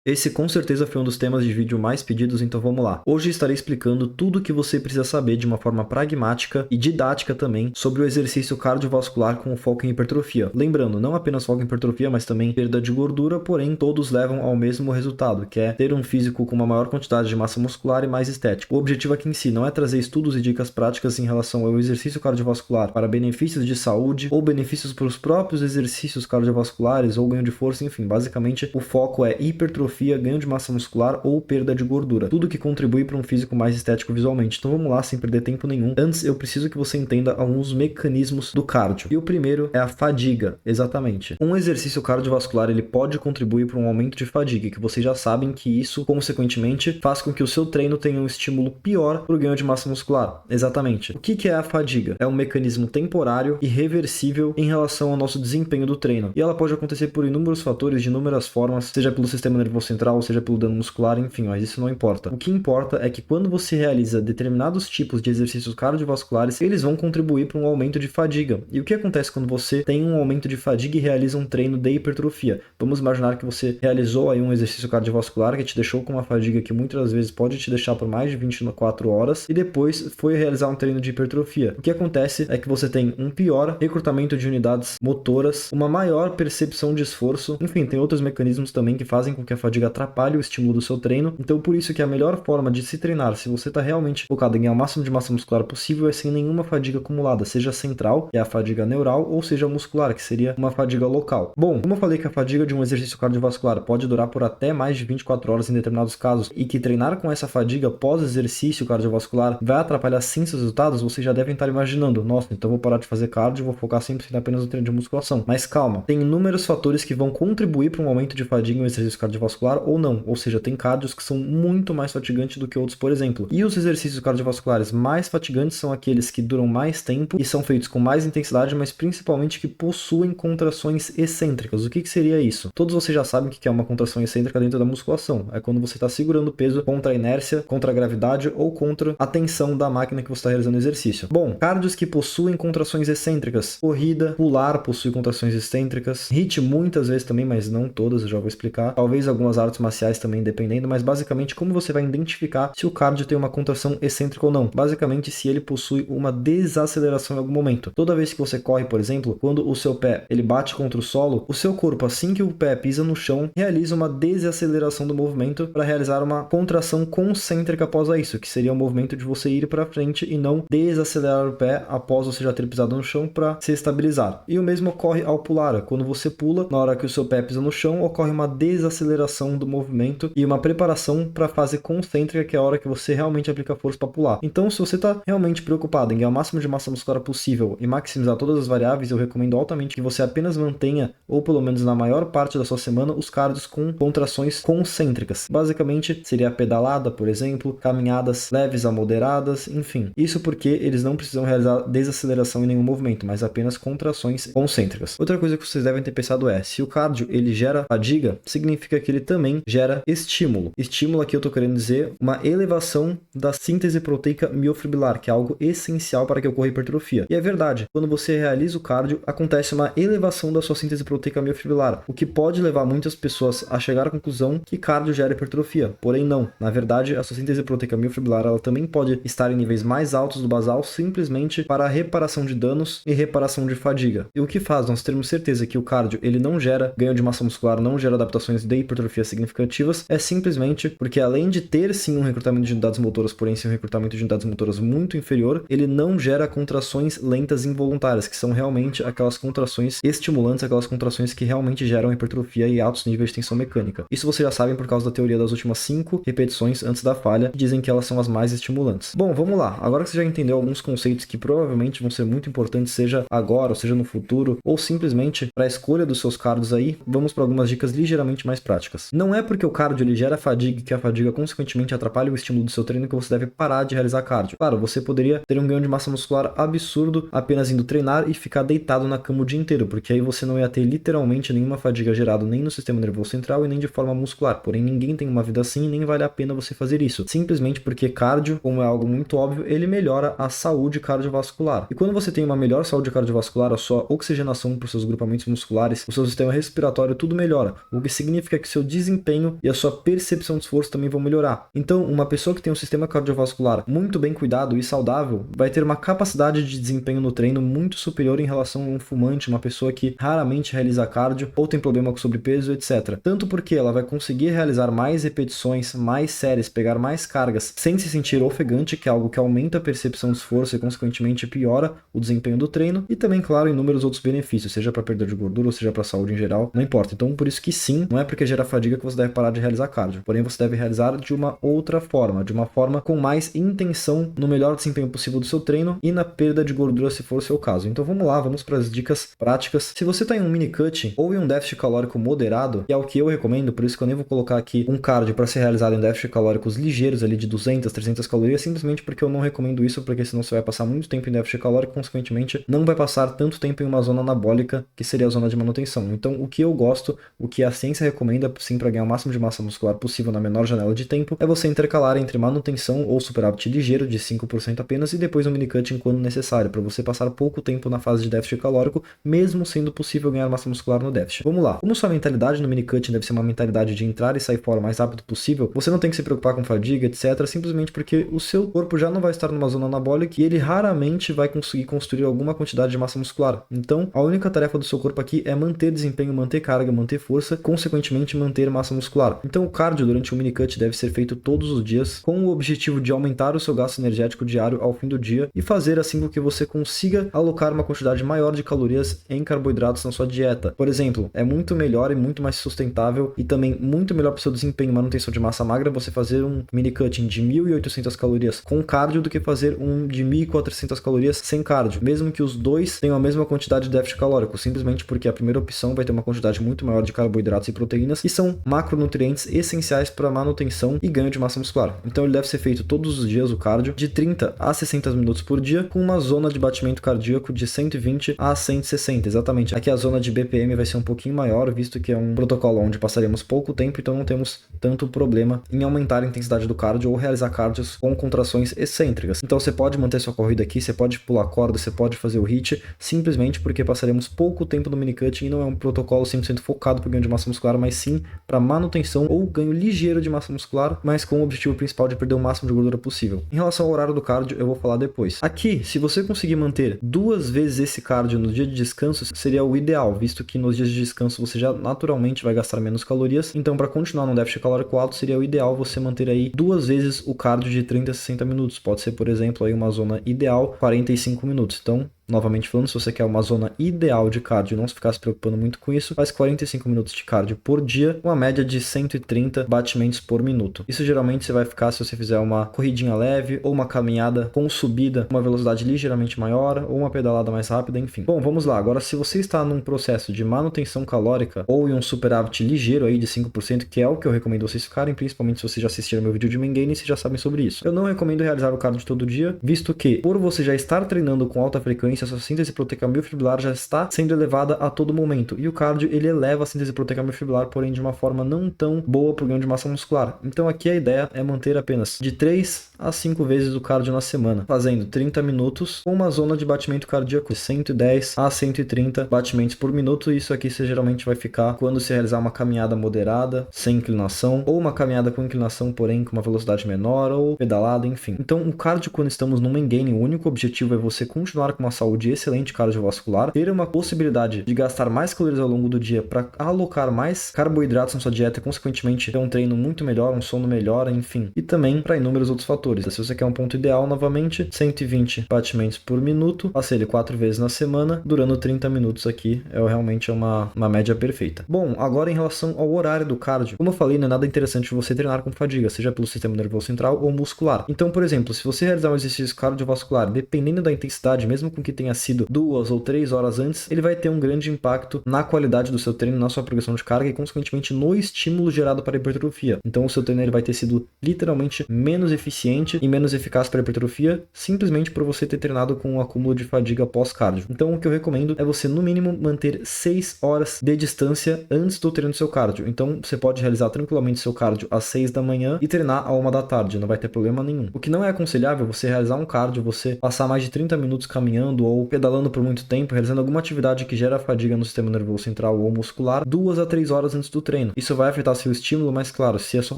Esse com certeza foi um dos temas de vídeo mais pedidos, então vamos lá. Hoje estarei explicando tudo o que você precisa saber de uma forma pragmática e didática também sobre o exercício cardiovascular com foco em hipertrofia. Lembrando, não apenas foco em hipertrofia, mas também perda de gordura, porém todos levam ao mesmo resultado, que é ter um físico com uma maior quantidade de massa muscular e mais estético. O objetivo aqui em si não é trazer estudos e dicas práticas em relação ao exercício cardiovascular para benefícios de saúde ou benefícios para os próprios exercícios cardiovasculares ou ganho de força, enfim, basicamente o foco é hipertrofia, ganho de massa muscular ou perda de gordura. Tudo que contribui para um físico mais estético visualmente. Então vamos lá, sem perder tempo nenhum. Antes, eu preciso que você entenda alguns mecanismos do cardio. E o primeiro é a fadiga, exatamente. Um exercício cardiovascular, ele pode contribuir para um aumento de fadiga, que vocês já sabem que isso, consequentemente, faz com que o seu treino tenha um estímulo pior para o ganho de massa muscular. Exatamente. O que é a fadiga? É um mecanismo temporário e reversível em relação ao nosso desempenho do treino. E ela pode acontecer por inúmeros fatores, de inúmeras formas, seja pelo sistema nervoso central, seja pelo dano muscular, enfim, mas isso não importa. O que importa é que quando você realiza determinados tipos de exercícios cardiovasculares, eles vão contribuir para um aumento de fadiga. E o que acontece quando você tem um aumento de fadiga e realiza um treino de hipertrofia? Vamos imaginar que você realizou aí um exercício cardiovascular que te deixou com uma fadiga que muitas das vezes pode te deixar por mais de 24 horas e depois foi realizar um treino de hipertrofia. O que acontece é que você tem um pior recrutamento de unidades motoras, uma maior percepção de esforço, enfim, tem outros mecanismos também que fazem com que a fadiga atrapalhe o estímulo do seu treino. Então por isso que a melhor forma de se treinar, se você está realmente focado em ganhar o máximo de massa muscular possível, é sem nenhuma fadiga acumulada, seja central, que é a fadiga neural, ou seja muscular, que seria uma fadiga local. Bom, como eu falei que a fadiga de um exercício cardiovascular pode durar por até mais de 24 horas em determinados casos, e que treinar com essa fadiga pós-exercício cardiovascular vai atrapalhar sim seus resultados, vocês já devem estar imaginando, nossa, então vou parar de fazer cardio e vou focar 100% apenas no treino de musculação. Mas calma, tem inúmeros fatores que vão contribuir para um aumento de fadiga em um exercício cardiovascular ou não, ou seja, tem cardios que são muito mais fatigantes do que outros, por exemplo. E os exercícios cardiovasculares mais fatigantes são aqueles que duram mais tempo e são feitos com mais intensidade, mas principalmente que possuem contrações excêntricas. O que seria isso? Todos vocês já sabem o que é uma contração excêntrica dentro da musculação. É quando você está segurando o peso contra a inércia, contra a gravidade ou contra a tensão da máquina que você está realizando o exercício. Bom, cardios que possuem contrações excêntricas. Corrida, pular possui contrações excêntricas. HIIT muitas vezes também, mas não todas, eu já vou explicar. Talvez algumas artes marciais também dependendo, mas basicamente como você vai identificar se o cardio tem uma contração excêntrica ou não? Basicamente se ele possui uma desaceleração em algum momento. Toda vez que você corre, por exemplo, quando o seu pé ele bate contra o solo, o seu corpo, assim que o pé pisa no chão, realiza uma desaceleração do movimento para realizar uma contração concêntrica após isso, que seria o movimento de você ir para frente e não desacelerar o pé após você já ter pisado no chão para se estabilizar. E o mesmo ocorre ao pular. Quando você pula, na hora que o seu pé pisa no chão, ocorre uma desaceleração do movimento e uma preparação para a fase concêntrica, que é a hora que você realmente aplica força para pular. Então, se você está realmente preocupado em ganhar o máximo de massa muscular possível e maximizar todas as variáveis, eu recomendo altamente que você apenas mantenha, ou pelo menos na maior parte da sua semana, os cardios com contrações concêntricas. Basicamente, seria a pedalada, por exemplo, caminhadas leves a moderadas, enfim. Isso porque eles não precisam realizar desaceleração em nenhum movimento, mas apenas contrações concêntricas. Outra coisa que vocês devem ter pensado é, se o cardio ele gera fadiga, significa que ele também gera estímulo. Estímulo aqui eu estou querendo dizer uma elevação da síntese proteica miofibrilar, que é algo essencial para que ocorra hipertrofia. E é verdade, quando você realiza o cardio, acontece uma elevação da sua síntese proteica miofibrilar, o que pode levar muitas pessoas a chegar à conclusão que cardio gera hipertrofia. Porém não, na verdade a sua síntese proteica miofibrilar ela também pode estar em níveis mais altos do basal simplesmente para a reparação de danos e reparação de fadiga. E o que faz nós termos certeza que o cardio ele não gera ganho de massa muscular, não gera adaptações de hipertrofia significativas, é simplesmente porque além de ter sim um recrutamento de unidades motoras, porém ser um recrutamento de unidades motoras muito inferior, ele não gera contrações lentas involuntárias, que são realmente aquelas contrações estimulantes, aquelas contrações que realmente geram hipertrofia e altos níveis de tensão mecânica. Isso vocês já sabem por causa da teoria das últimas 5 repetições antes da falha, que dizem que elas são as mais estimulantes. Bom, vamos lá. Agora que você já entendeu alguns conceitos que provavelmente vão ser muito importantes, seja agora, ou seja no futuro, ou simplesmente para a escolha dos seus cardios aí, vamos para algumas dicas ligeiramente mais práticas. Não é porque o cardio ele gera fadiga que a fadiga consequentemente atrapalha o estímulo do seu treino que você deve parar de realizar cardio. Claro, você poderia ter um ganho de massa muscular absurdo apenas indo treinar e ficar deitado na cama o dia inteiro, porque aí você não ia ter literalmente nenhuma fadiga gerada nem no sistema nervoso central e nem de forma muscular. Porém, ninguém tem uma vida assim e nem vale a pena você fazer isso. Simplesmente porque cardio, como é algo muito óbvio, ele melhora a saúde cardiovascular. E quando você tem uma melhor saúde cardiovascular, a sua oxigenação para os seus grupamentos musculares, o seu sistema respiratório, tudo melhora. O que significa que seu desempenho e a sua percepção de esforço também vão melhorar. Então, uma pessoa que tem um sistema cardiovascular muito bem cuidado e saudável vai ter uma capacidade de desempenho no treino muito superior em relação a um fumante, uma pessoa que raramente realiza cardio ou tem problema com sobrepeso, etc. Tanto porque ela vai conseguir realizar mais repetições, mais séries, pegar mais cargas sem se sentir ofegante, que é algo que aumenta a percepção de esforço e consequentemente piora o desempenho do treino, e também, claro, inúmeros outros benefícios, seja para perda de gordura ou seja para saúde em geral, não importa. Então, por isso que sim, não é porque gera fadiga que você deve parar de realizar cardio, porém você deve realizar de uma outra forma, de uma forma com mais intenção no melhor desempenho possível do seu treino e na perda de gordura se for o seu caso. Então vamos lá, vamos para as dicas práticas. Se você está em um mini cut ou em um déficit calórico moderado, que é o que eu recomendo, por isso que eu nem vou colocar aqui um cardio para ser realizado em déficit calóricos ligeiros ali de 200, 300 calorias, simplesmente porque eu não recomendo isso, porque senão você vai passar muito tempo em déficit calórico, consequentemente não vai passar tanto tempo em uma zona anabólica, que seria a zona de manutenção. Então o que eu gosto, o que a ciência recomenda, sim, para ganhar o máximo de massa muscular possível na menor janela de tempo, é você intercalar entre manutenção ou superávit ligeiro de 5% apenas e depois um mini cutting quando necessário, para você passar pouco tempo na fase de déficit calórico, mesmo sendo possível ganhar massa muscular no déficit. Vamos lá. Como sua mentalidade no mini cutting deve ser uma mentalidade de entrar e sair fora o mais rápido possível, você não tem que se preocupar com fadiga, etc, simplesmente porque o seu corpo já não vai estar numa zona anabólica e ele raramente vai conseguir construir alguma quantidade de massa muscular. Então, a única tarefa do seu corpo aqui é manter desempenho, manter carga, manter força, consequentemente manter massa muscular. Então, o cardio durante o mini cut deve ser feito todos os dias com o objetivo de aumentar o seu gasto energético diário ao fim do dia e fazer assim com que você consiga alocar uma quantidade maior de calorias em carboidratos na sua dieta. Por exemplo, é muito melhor e muito mais sustentável e também muito melhor para o seu desempenho e manutenção de massa magra você fazer um mini cutting de 1.800 calorias com cardio do que fazer um de 1.400 calorias sem cardio, mesmo que os dois tenham a mesma quantidade de déficit calórico, simplesmente porque a primeira opção vai ter uma quantidade muito maior de carboidratos e proteínas e são macronutrientes essenciais para manutenção e ganho de massa muscular. Então ele deve ser feito todos os dias, o cardio, de 30 a 60 minutos por dia, com uma zona de batimento cardíaco de 120 a 160, exatamente. Aqui a zona de BPM vai ser um pouquinho maior, visto que é um protocolo onde passaremos pouco tempo, então não temos tanto problema em aumentar a intensidade do cardio ou realizar cardios com contrações excêntricas. Então você pode manter sua corrida aqui, você pode pular corda, você pode fazer o HIIT, simplesmente porque passaremos pouco tempo no mini cutting e não é um protocolo 100% focado para ganho de massa muscular, mas sim para manutenção ou ganho ligeiro de massa muscular, mas com o objetivo principal de perder o máximo de gordura possível. Em relação ao horário do cardio, eu vou falar depois. Aqui, se você conseguir manter 2 vezes esse cardio no dia de descanso, seria o ideal, visto que nos dias de descanso você já naturalmente vai gastar menos calorias, então para continuar num déficit calórico alto, seria o ideal você manter aí 2 vezes o cardio de 30 a 60 minutos. Pode ser, por exemplo, aí uma zona ideal, 45 minutos. Então, novamente falando, se você quer uma zona ideal de cardio e não ficar se preocupando muito com isso, faz 45 minutos de cardio por dia, uma média de 130 batimentos por minuto. Isso geralmente você vai ficar se você fizer uma corridinha leve ou uma caminhada com subida, uma velocidade ligeiramente maior ou uma pedalada mais rápida, enfim. Bom, vamos lá. Agora, se você está num processo de manutenção calórica ou em um superávit ligeiro aí de 5%, que é o que eu recomendo vocês ficarem, principalmente se vocês já assistiram meu vídeo de main gain e vocês já sabem sobre isso. Eu não recomendo realizar o cardio todo dia, visto que por você já estar treinando com alta frequência, a sua síntese proteica miofibrilar já está sendo elevada a todo momento. E o cardio, ele eleva a síntese proteica miofibrilar, porém de uma forma não tão boa para o ganho de massa muscular. Então aqui a ideia é manter apenas de 3 a 5 vezes o cardio na semana, fazendo 30 minutos com uma zona de batimento cardíaco de 110 a 130 batimentos por minuto. Isso aqui você geralmente vai ficar quando você realizar uma caminhada moderada, sem inclinação, ou uma caminhada com inclinação, porém com uma velocidade menor, ou pedalada, enfim. Então o cardio, quando estamos no main gain, o único objetivo é você continuar com uma saúde excelente cardiovascular, ter uma possibilidade de gastar mais calorias ao longo do dia para alocar mais carboidratos na sua dieta e consequentemente ter um treino muito melhor, um sono melhor, enfim. E também para inúmeros outros fatores. Se você quer um ponto ideal, novamente, 120 batimentos por minuto, faça ele 4 vezes na semana, durando 30 minutos aqui, realmente uma média perfeita. Bom, agora em relação ao horário do cardio, como eu falei, não é nada interessante você treinar com fadiga, seja pelo sistema nervoso central ou muscular. Então, por exemplo, se você realizar um exercício cardiovascular, dependendo da intensidade, mesmo com que tenha sido 2 ou 3 horas antes, ele vai ter um grande impacto na qualidade do seu treino, na sua progressão de carga e, consequentemente, no estímulo gerado para a hipertrofia. Então, o seu treino ele vai ter sido literalmente menos eficiente e menos eficaz para a hipertrofia, simplesmente por você ter treinado com um acúmulo de fadiga pós-cardio. Então, o que eu recomendo é você, no mínimo, manter 6 horas de distância antes do treino do seu cardio. Então, você pode realizar tranquilamente seu cardio às 6 da manhã e treinar à 1 da tarde, não vai ter problema nenhum. O que não é aconselhável é você realizar um cardio, você passar mais de 30 minutos caminhando correndo ou pedalando por muito tempo, realizando alguma atividade que gera fadiga no sistema nervoso central ou muscular 2 a 3 horas antes do treino. Isso vai afetar seu estímulo, mas claro, se a sua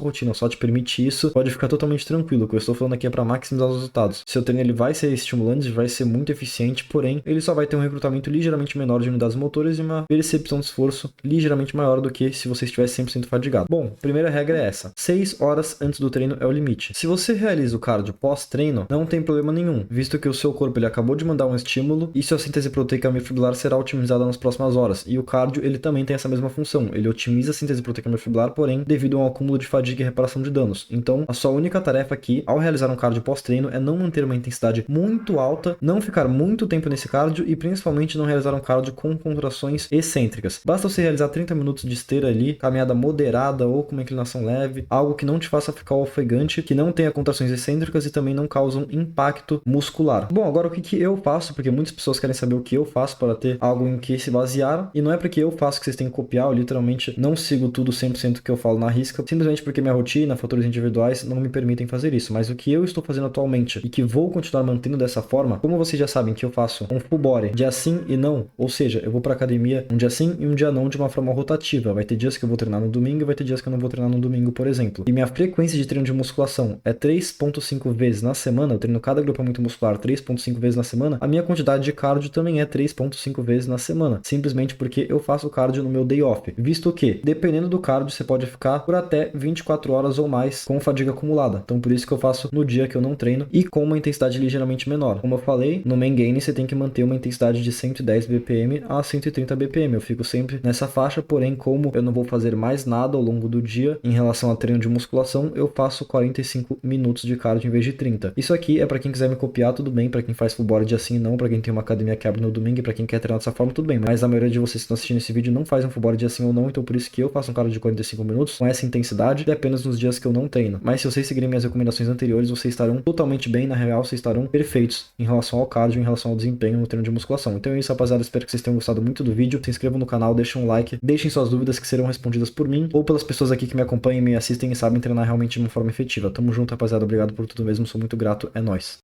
rotina só te permite isso, pode ficar totalmente tranquilo. O que eu estou falando aqui é para maximizar os resultados. Seu treino ele vai ser estimulante, vai ser muito eficiente, porém, ele só vai ter um recrutamento ligeiramente menor de unidades motoras e uma percepção de esforço ligeiramente maior do que se você estivesse 100% fadigado. Bom, primeira regra é essa. 6 horas antes do treino é o limite. Se você realiza o cardio pós-treino, não tem problema nenhum, visto que o seu corpo ele acabou de mandar um estímulo e sua síntese proteica miofibrilar será otimizada nas próximas horas. E o cardio ele também tem essa mesma função. Ele otimiza a síntese proteica miofibrilar, porém, devido a um acúmulo de fadiga e reparação de danos. Então, a sua única tarefa aqui, ao realizar um cardio pós-treino, é não manter uma intensidade muito alta, não ficar muito tempo nesse cardio e principalmente não realizar um cardio com contrações excêntricas. Basta você realizar 30 minutos de esteira ali, caminhada moderada ou com uma inclinação leve, algo que não te faça ficar ofegante, que não tenha contrações excêntricas e também não causam impacto muscular. Bom, agora o que eu faço, porque muitas pessoas querem saber o que eu faço para ter algo em que se basear, e não é porque eu faço que vocês têm que copiar, eu literalmente não sigo tudo 100% que eu falo na risca, simplesmente porque minha rotina, fatores individuais não me permitem fazer isso, mas o que eu estou fazendo atualmente e que vou continuar mantendo dessa forma, como vocês já sabem que eu faço um full body, dia sim e não, ou seja, eu vou pra academia um dia sim e um dia não de uma forma rotativa, vai ter dias que eu vou treinar no domingo e vai ter dias que eu não vou treinar no domingo, por exemplo, e minha frequência de treino de musculação é 3.5 vezes na semana, eu treino cada grupamento muscular 3.5 vezes na semana, a minha quantidade de cardio também é 3.5 vezes na semana, simplesmente porque eu faço cardio no meu day off, visto que, dependendo do cardio, você pode ficar por até 24 horas ou mais com fadiga acumulada, então por isso que eu faço no dia que eu não treino e com uma intensidade ligeiramente menor. Como eu falei, no main gain você tem que manter uma intensidade de 110 BPM a 130 BPM, eu fico sempre nessa faixa, porém como eu não vou fazer mais nada ao longo do dia em relação a treino de musculação, eu faço 45 minutos de cardio em vez de 30. Isso aqui é para quem quiser me copiar, tudo bem, para quem faz full body assim e não, para quem tem uma academia que abre no domingo e para quem quer treinar dessa forma, tudo bem, mas a maioria de vocês que estão assistindo esse vídeo não faz um full body assim ou não, então por isso que eu faço um cardio de 45 minutos com essa intensidade e apenas nos dias que eu não treino. Mas se vocês seguirem minhas recomendações anteriores, vocês estarão totalmente bem, na real, vocês estarão perfeitos em relação ao cardio, em relação ao desempenho no treino de musculação. Então é isso, rapaziada, espero que vocês tenham gostado muito do vídeo, se inscrevam no canal, deixem um like, deixem suas dúvidas que serão respondidas por mim ou pelas pessoas aqui que me acompanham, me assistem e sabem treinar realmente de uma forma efetiva. Tamo junto, rapaziada, obrigado por tudo mesmo, sou muito grato, é nóis.